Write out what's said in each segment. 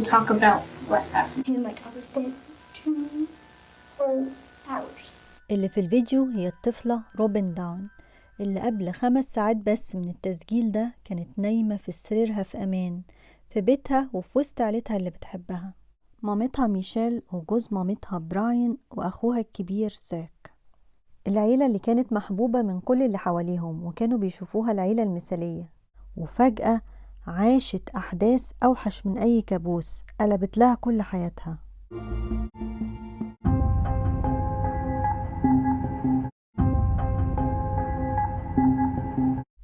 talk about what happened. He like understand 2 or hours. اللي في الفيديو هي الطفلة روبن داون اللي قبل 5 ساعات بس من التسجيل ده كانت نايمة في سريرها في أمان في بيتها وفي وسط عيلتها اللي بتحبها، مامتها ميشيل وجوز مامتها براين وأخوها الكبير زاك. العيلة اللي كانت محبوبة من كل اللي حواليهم وكانوا بيشوفوها العيلة المثالية، وفجأة عاشت أحداث أوحش من أي كابوس قلبت لها كل حياتها.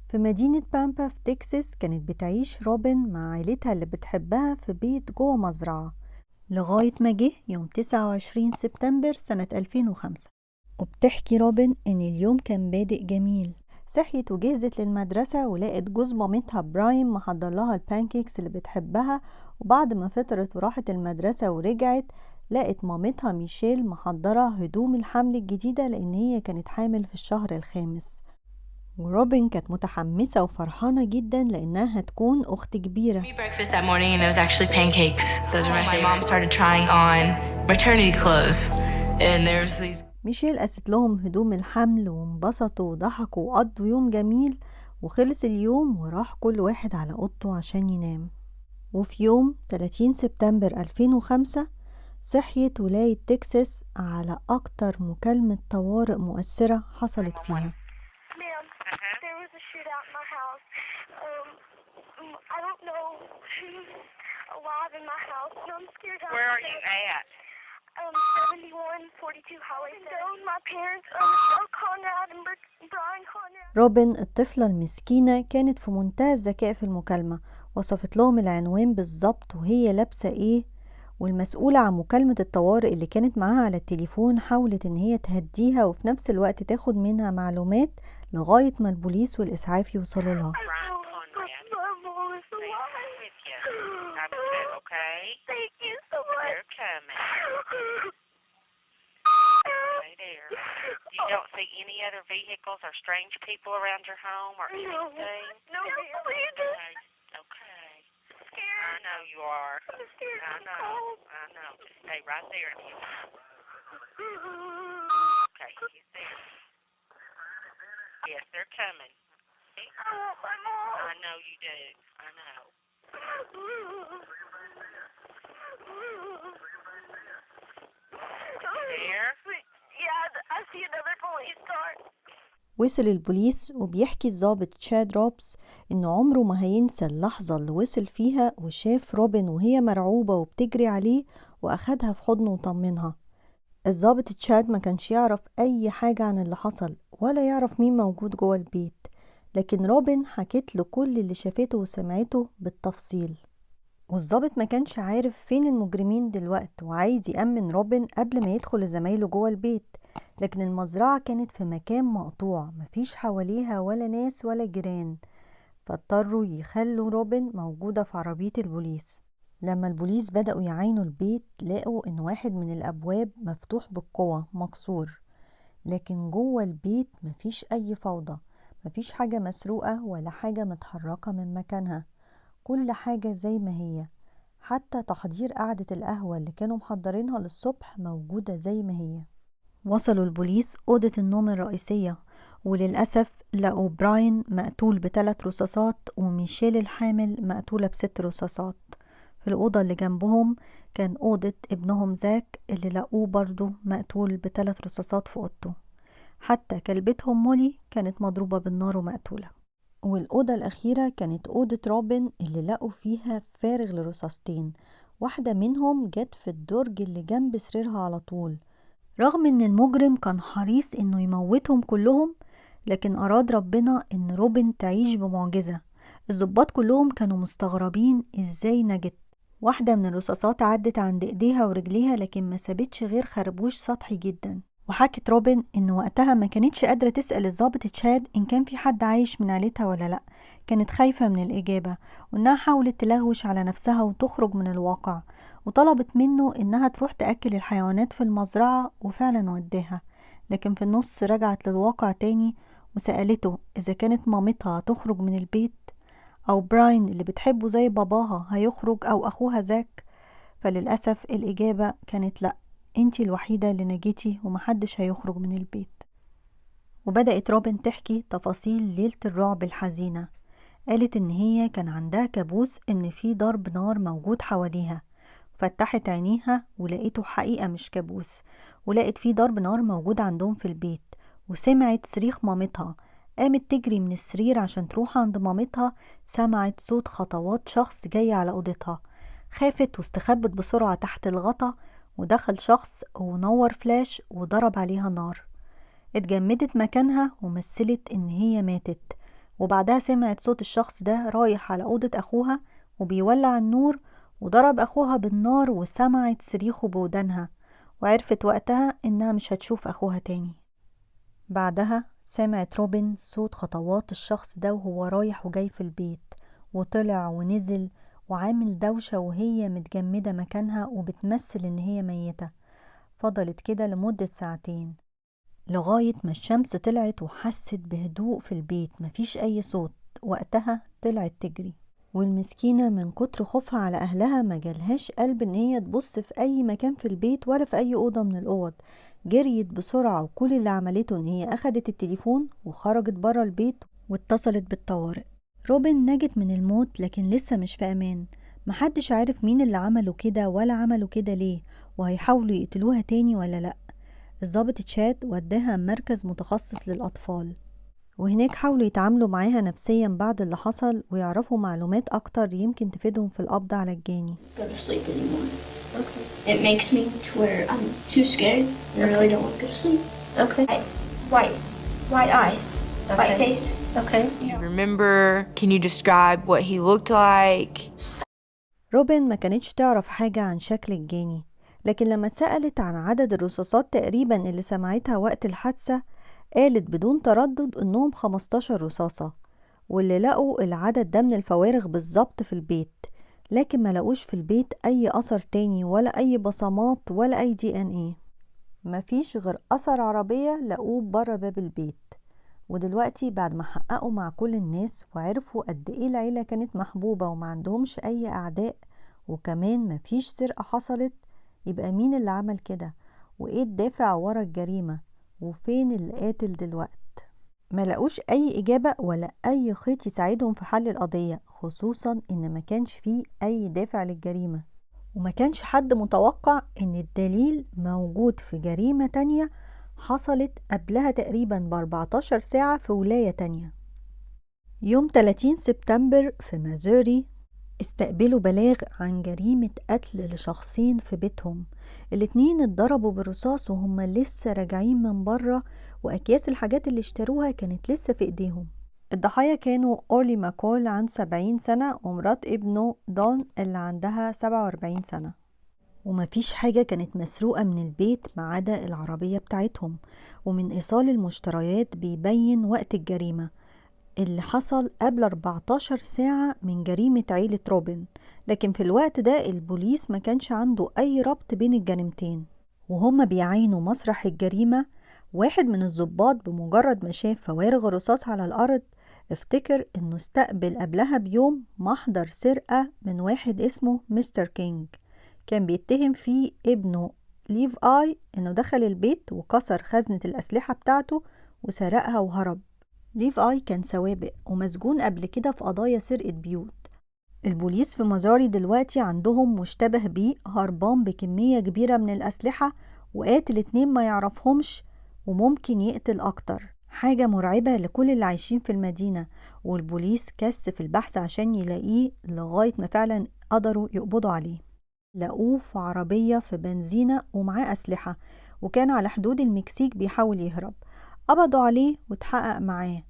في مدينة بامبا في تكساس كانت بتعيش روبن مع عيلتها اللي بتحبها في بيت جوه مزرعة لغاية ما جه يوم 29 سبتمبر سنة 2005. وبتحكي روبن إن اليوم كان بادئ جميل، صحيت وجهزت للمدرسة ولقت جوز مامتها براين محضر لها البانكيكس اللي بتحبها، وبعد ما فطرت وراحت المدرسة ورجعت لقت مامتها ميشيل محضرة هدوم الحمل الجديدة لأن هي كانت حامل في الشهر الخامس. وروبن كانت متحمسة وفرحانة جدا لأنها هتكون أخت كبيرة. Breakfast that morning and it was actually pancakes. Those are my favorite. My mom started trying on maternity clothes and there was these. ميشيل قست لهم هدوم الحمل وانبسطوا وضحكوا وقضوا يوم جميل، وخلص اليوم وراح كل واحد على أوضته عشان ينام. وفي يوم 30 سبتمبر 2005 صحيت ولاية تكساس على أكتر مكالمة طوارئ مؤثرة حصلت فيها. I don't know who's alive in my house. I'm scared. Where are you at? 7142 Highway 7. My parents, Conrad and Brian Conrad. روبن الطفلة المسكينة كانت في منتهى الذكاء في المكالمة، وصفت لهم العنوان بالظبط وهي لابسة ايه، والمسؤولة عن مكالمة الطوارئ اللي كانت معاها على التليفون حاولت ان هي تهديها وفي نفس الوقت تاخد منها معلومات لغاية ما البوليس والإسعاف يوصلوا لها. Okay. Thank you so much. They're coming. Stay there. You don't see any other vehicles or strange people around your home or anything? No, please. Okay. Scared. I know you are. I'm scared. I know. Just stay right there. Okay, he's there. Yes, they're coming. I want my mom. I know you do. I know. There? Yeah, I see another police car. وصل البوليس وبيحكي الضابط تشاد روبس إنه عمره ما هينسى اللحظة اللي وصل فيها وشاف روبن وهي مرعوبة وبتجري عليه وأخدها في حضنه وطمنها. الضابط تشاد ما كانش يعرف أي حاجة عن اللي حصل ولا يعرف مين موجود جوه البيت، لكن روبن حكت له كل اللي شافته وسمعته بالتفصيل. والضابط ما كانش عارف فين المجرمين دلوقت وعايز يأمن روبن قبل ما يدخل زمايله جوه البيت، لكن المزرعة كانت في مكان مقطوع مفيش حواليها ولا ناس ولا جيران، فاضطروا يخلوا روبن موجودة في عربية البوليس. لما البوليس بدأوا يعاينوا البيت لقوا إن واحد من الأبواب مفتوح بالقوة مكسور، لكن جوه البيت مفيش أي فوضى، مفيش حاجة مسروقة ولا حاجة متحركة من مكانها، كل حاجة زي ما هي، حتى تحضير قعدة القهوة اللي كانوا محضرينها للصبح موجودة زي ما هي. وصلوا البوليس أوضة النوم الرئيسية، وللأسف لقوا براين مقتول ب3 رصاصات وميشيل الحامل مقتولة ب6 رصاصات. في الأوضة اللي جنبهم كان أوضة ابنهم زاك اللي لقوه برضو مقتول ب3 رصاصات في أوضته، حتى كلبتهم مولي كانت مضروبة بالنار ومقتولة. والأوضة الأخيرة كانت أوضة روبن اللي لقوا فيها فارغ لرصاصتين، واحدة منهم جت في الدرج اللي جنب سريرها على طول. رغم ان المجرم كان حريص انه يموتهم كلهم، لكن اراد ربنا ان روبن تعيش بمعجزة. الضباط كلهم كانوا مستغربين ازاي نجت. واحدة من الرصاصات عدت عند ايديها ورجليها لكن ما سابتش غير خربوش سطحي جدا. وحكت روبن ان وقتها ما كانتش قادرة تسأل الضابط تشاد ان كان في حد عايش من عيلتها ولا لا، كانت خايفة من الإجابة، وانها حاولت تلغوش على نفسها وتخرج من الواقع، وطلبت منه انها تروح تأكل الحيوانات في المزرعة، وفعلا وداها، لكن في النص رجعت للواقع تاني وسألته اذا كانت مامتها هتخرج من البيت او براين اللي بتحبه زي باباها هيخرج او اخوها زاك. فللأسف الإجابة كانت لأ، انتي الوحيدة اللي نجيتي ومحدش هيخرج من البيت. وبدأت روبن تحكي تفاصيل ليلة الرعب الحزينة. قالت إن هي كان عندها كابوس إن في ضرب نار موجود حواليها، فتحت عينيها ولقيته حقيقة مش كابوس، ولقت في ضرب نار موجود عندهم في البيت، وسمعت صريخ مامتها. قامت تجري من السرير عشان تروح عند مامتها، سمعت صوت خطوات شخص جاي على أوضتها. خافت واستخبت بسرعة تحت الغطا، ودخل شخص ونور فلاش وضرب عليها نار. اتجمدت مكانها ومثلت إن هي ماتت. وبعدها سمعت صوت الشخص ده رايح على أوضة أخوها وبيولع النور، وضرب أخوها بالنار، وسمعت صريخه بودانها، وعرفت وقتها إنها مش هتشوف أخوها تاني. بعدها سمعت روبن صوت خطوات الشخص ده وهو رايح وجاي في البيت، وطلع ونزل وعامل دوشة وهي متجمدة مكانها وبتمثل إن هي ميتة. فضلت كده لمدة 2 ساعات لغاية ما الشمس طلعت وحست بهدوء في البيت، مفيش أي صوت. وقتها طلعت تجري، والمسكينة من كتر خوفها على أهلها ما جالهاش قلب إن هي تبص في أي مكان في البيت ولا في أي أوضة من الأوض. جريت بسرعة، وكل اللي عملته إن هي أخدت التليفون وخرجت برا البيت واتصلت بالطوارئ. روبن نجت من الموت، لكن لسه مش في أمان. محدش عارف مين اللي عملوا كده ولا عملوا كده ليه، وهيحاولوا يقتلوها تاني ولا لأ. الضابط تشاد وداها مركز متخصص للأطفال، وهناك حاولوا يتعاملوا معاها نفسيا بعد اللي حصل ويعرفوا معلومات أكتر يمكن تفيدهم في القبض على الجاني. Go to sleep anymore. Okay. It makes me to where I'm too scared and I really don't want to go to sleep. Okay. White eyes. Okay. White face. Okay. You remember? Can you describe what he looked like? روبن ما كانتش تعرف حاجة عن شكل الجاني، لكن لما اتسألت عن عدد الرصاصات تقريبا اللي سمعتها وقت الحادثة، قالت بدون تردد انهم 15 رصاصة، واللي لقوا العدد ده من الفوارغ بالظبط في البيت. لكن ما لقوش في البيت اي اثر تاني ولا اي بصمات ولا اي DNA. مفيش غير اثر عربية لقوه بره باب البيت. ودلوقتي بعد ما حققوا مع كل الناس وعرفوا قد ايه العيلة كانت محبوبة وما عندهمش اي اعداء، وكمان مفيش سرقة حصلت، يبقى مين اللي عمل كده؟ وايه الدافع ورا الجريمة؟ وفين القاتل دلوقت؟ ما لقوش اي اجابة ولا اي خيط يساعدهم في حل القضية، خصوصا ان ما كانش فيه اي دافع للجريمة، وما كانش حد متوقع ان الدليل موجود في جريمة تانية حصلت قبلها تقريبا ب14 ساعة في ولاية تانية. يوم 30 سبتمبر في مازوري استقبلوا بلاغ عن جريمة قتل لشخصين في بيتهم. الاتنين اتضربوا بالرصاص وهم لسه راجعين من بره، واكياس الحاجات اللي اشتروها كانت لسه في ايديهم. الضحايا كانوا أورلي ماكول عن 70 سنة ومرات ابنه دون اللي عندها 47 سنة. ومفيش حاجة كانت مسروقة من البيت ما عدا العربية بتاعتهم. ومن إيصال المشتريات بيبين وقت الجريمة اللي حصل قبل 14 ساعة من جريمة عيلة روبن، لكن في الوقت ده البوليس ما كانش عنده أي ربط بين الجريمتين. وهم بيعاينوا مسرح الجريمة، واحد من الضباط بمجرد ما شاف فوارغ الرصاص على الأرض افتكر انه استقبل قبلها بيوم محضر سرقة من واحد اسمه مستر كينج، كان بيتهم فيه ابنه ليف آي انه دخل البيت وكسر خزنة الأسلحة بتاعته وسرقها وهرب. ليف آي كان سوابق ومسجون قبل كده في قضايا سرقة بيوت. البوليس في مازوري دلوقتي عندهم مشتبه بيه هربان بكمية كبيرة من الأسلحة وقاتل 2 ما يعرفهمش وممكن يقتل أكتر. حاجة مرعبة لكل اللي عايشين في المدينة، والبوليس كثف البحث عشان يلاقيه لغاية ما فعلا قدروا يقبضوا عليه. لقوه في عربية في بنزينة ومعاه أسلحة، وكان على حدود المكسيك بيحاول يهرب. قبضوا عليه واتحقق معاه،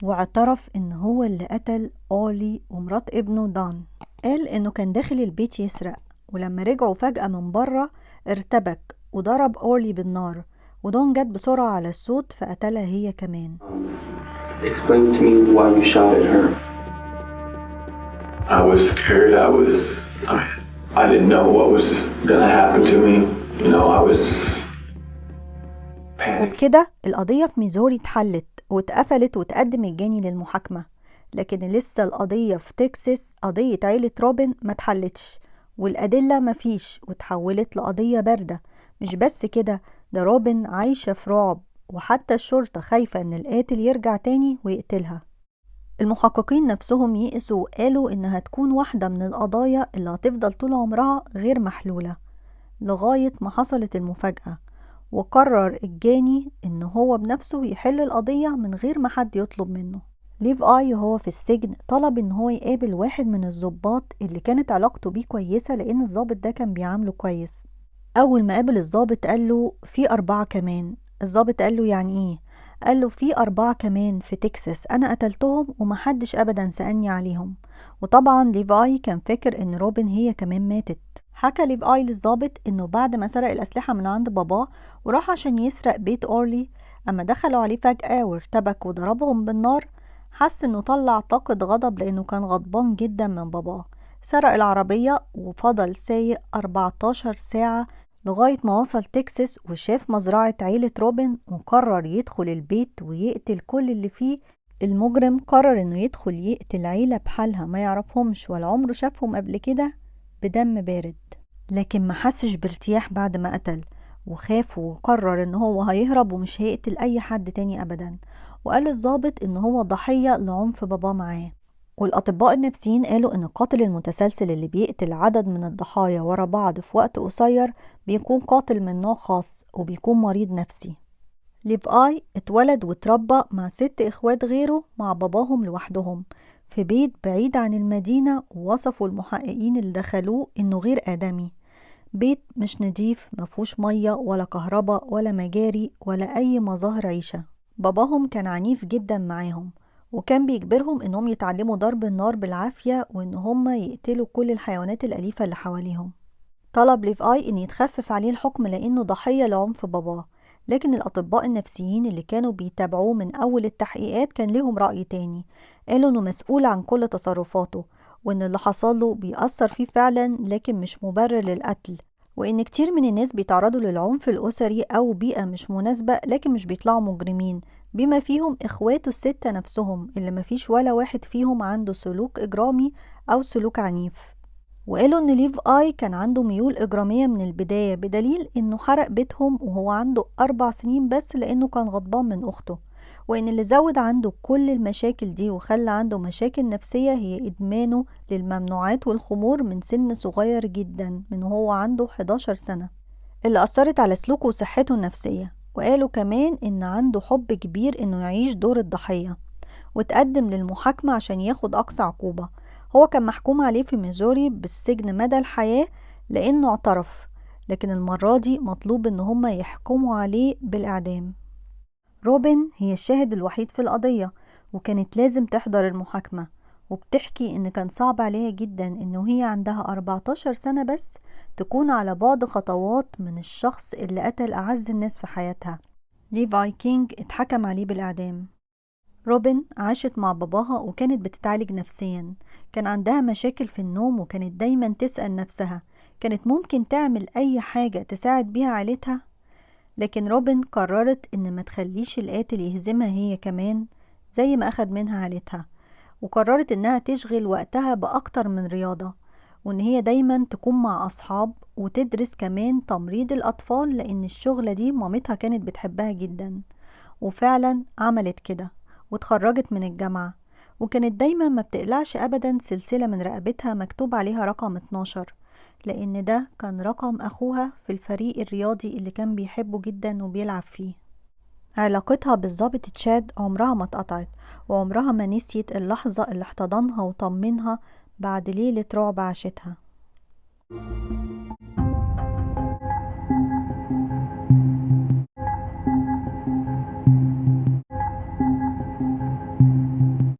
واعترف ان هو اللي قتل أولي ومرات ابنه دان. قال انه كان داخل البيت يسرق، ولما رجعوا فجأة من بره ارتبك وضرب أولي بالنار، ودون جت بسرعة على الصوت فقتلها هي كمان. Explain to me why you shot at her. I was scared. I didn't know what was gonna happen to me. You know, I was panicked. وبكده القضية في ميزوري اتحلت واتقفلت وتقدم الجاني للمحاكمة، لكن لسه القضية في تكساس قضية عيلة روبن ما اتحلتش، والأدلة مفيش وتحولت لقضية باردة. مش بس كده، ده روبن عايشة في رعب، وحتى الشرطة خايفة ان القاتل يرجع تاني ويقتلها. المحققين نفسهم يئسوا وقالوا انها تكون واحدة من القضايا اللي هتفضل طول عمرها غير محلولة، لغاية ما حصلت المفاجأة وقرر الجاني ان هو بنفسه يحل القضية من غير ما حد يطلب منه. ليفاي وهو في السجن طلب ان هو يقابل واحد من الضباط اللي كانت علاقته بيه كويسة، لان الضابط ده كان بيعامله كويس. اول ما قابل الضابط قال له في 4 كمان. الضابط قال له يعني ايه؟ قال له في 4 كمان في تكساس انا قتلتهم ومحدش ابدا سألني عليهم. وطبعا ليفاي كان فاكر ان روبن هي كمان ماتت. حكى ليفاي للضابط انه بعد ما سرق الاسلحة من عند باباه وراح عشان يسرق بيت اورلي، اما دخلوا عليه فجأة وارتبك وضربهم بالنار، حس انه طلع طاقة غضب لانه كان غضبان جدا من باباه. سرق العربية وفضل سايق 14 ساعة لغاية ما وصل تكساس وشاف مزرعة عيلة روبن وقرر يدخل البيت ويقتل كل اللي فيه. المجرم قرر انه يدخل يقتل عيلة بحالها ما يعرفهمش ولا عمره شافهم قبل كده بدم بارد، لكن ما حسش بارتياح بعد ما قتل، وخاف وقرر ان هو هيهرب ومش هيقتل اي حد تاني ابدا. وقال الضابط ان هو ضحية لعنف باباه معاه. والأطباء النفسيين قالوا إن القاتل المتسلسل اللي بيقتل عدد من الضحايا ورا بعض في وقت قصير بيكون قاتل من نوع خاص وبيكون مريض نفسي. ليفاي اتولد واتربى مع 6 إخوات غيره مع باباهم لوحدهم في بيت بعيد عن المدينة، ووصفوا المحققين اللي دخلوه إنه غير آدمي. بيت مش نضيف، مفهوش مية ولا كهرباء ولا مجاري ولا أي مظاهر عيشة. باباهم كان عنيف جدا معاهم، وكان بيجبرهم انهم يتعلموا ضرب النار بالعافية وان هم يقتلوا كل الحيوانات الأليفة اللي حواليهم. طلب ليفاي ان يتخفف عليه الحكم لانه ضحية لعنف باباه، لكن الأطباء النفسيين اللي كانوا بيتابعوه من أول التحقيقات كان لهم رأي تاني. قالوا انه مسؤول عن كل تصرفاته، وان اللي حصله بيأثر فيه فعلا لكن مش مبرر للقتل، وان كتير من الناس بيتعرضوا للعنف الأسري أو بيئة مش مناسبة لكن مش بيطلعوا مجرمين، بما فيهم إخواته ال6 نفسهم اللي مفيش ولا واحد فيهم عنده سلوك إجرامي أو سلوك عنيف. وقالوا إن ليفاي كان عنده ميول إجرامية من البداية، بدليل إنه حرق بيتهم وهو عنده 4 سنين بس لأنه كان غضبان من أخته، وإن اللي زود عنده كل المشاكل دي وخلى عنده مشاكل نفسية هي إدمانه للممنوعات والخمور من سن صغير جدا من وهو عنده 11 سنة، اللي أثرت على سلوكه وصحته النفسية. وقالوا كمان إن عنده حب كبير إنه يعيش دور الضحية، وتقدم للمحاكمة عشان ياخد أقصى عقوبة. هو كان محكوم عليه في ميزوري بالسجن مدى الحياة لأنه اعترف، لكن المرة دي مطلوب إن هما يحكموا عليه بالإعدام. روبن هي الشاهد الوحيد في القضية وكانت لازم تحضر المحاكمة، وبتحكي إن كان صعب عليها جدا إنه هي عندها 14 سنة بس تكون على بعد خطوات من الشخص اللي قتل أعز الناس في حياتها. ليفاي كينج اتحكم عليه بالإعدام. روبن عاشت مع باباها وكانت بتتعالج نفسيا، كان عندها مشاكل في النوم وكانت دايما تسأل نفسها كانت ممكن تعمل أي حاجة تساعد بيها عيلتها، لكن روبن قررت إن ما تخليش القاتل يهزمها هي كمان زي ما أخد منها عيلتها، وقررت إنها تشغل وقتها بأكتر من رياضة، وإن هي دايما تكون مع أصحاب وتدرس كمان تمريض الأطفال لأن الشغلة دي مامتها كانت بتحبها جدا. وفعلا عملت كده وتخرجت من الجامعة، وكانت دايما ما بتقلعش أبدا سلسلة من رقبتها مكتوب عليها رقم 12، لأن ده كان رقم أخوها في الفريق الرياضي اللي كان بيحبه جدا وبيلعب فيه. علاقتها بالضابط تشاد عمرها ما اتقطعت، وعمرها ما نسيت اللحظة اللي احتضنها وطمنها بعد ليلة رعب عاشتها.